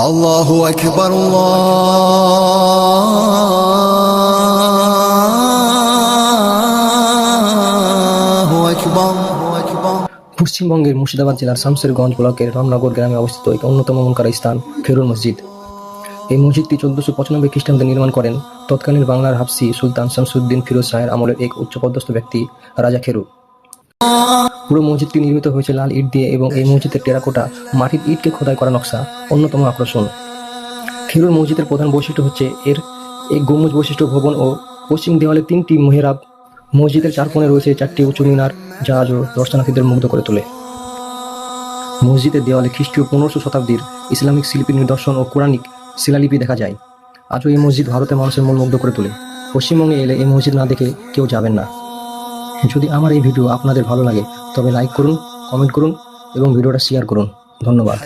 আল্লাহু আকবার, আল্লাহু আকবার। পশ্চিমবঙ্গের মুর্শিদাবাদ জেলার শামসেরগঞ্জ ব্লকের রামনগর গ্রামে অবস্থিত এক অন্যতম মনকারা স্থান খেরুর মসজিদ। এই মসজিদটি 1495 খ্রিস্টাব্দে নির্মাণ করেন তৎকালীন বাংলার হাফসি সুলতান শামসুদ্দিন ফিরোজ শাহের আমলের এক উচ্চপদস্থ ব্যক্তি রাজা খেরু। পুরো মসজিদটি নির্মিত হয়েছে লাল ইট দিয়ে এবং এই মসজিদের টেরাকোটা মাটির ইটকে খোদাই করা নকশা অন্যতম আকর্ষণ। খেরুর মসজিদের প্রধান বৈশিষ্ট্য হচ্ছে এর এক গম্বুজ বৈশিষ্ট্য ভবন ও পশ্চিম দেওয়ালে 3টি মেহরাব। মসজিদের 4 কোণে রয়েছে 4টি উঁচু মিনার, যা আজও দর্শনার্থীদের মুগ্ধ করে তোলে। মসজিদের দেওয়ালে খ্রিস্টীয় 15শো শতাব্দীর ইসলামিক শিল্পীর নিদর্শন ও কোরআনিক শিলালিপি দেখা যায়। আজও এই মসজিদ ভারতের মানুষের মন মুগ্ধ করে তোলে। পশ্চিমবঙ্গে এলে এই মসজিদ না দেখে কেউ যাবেন না। যদি আমার এই ভিডিও আপনাদের ভালো লাগে তবে লাইক করুন, কমেন্ট করুন এবং ভিডিওটা শেয়ার করুন। ধন্যবাদ।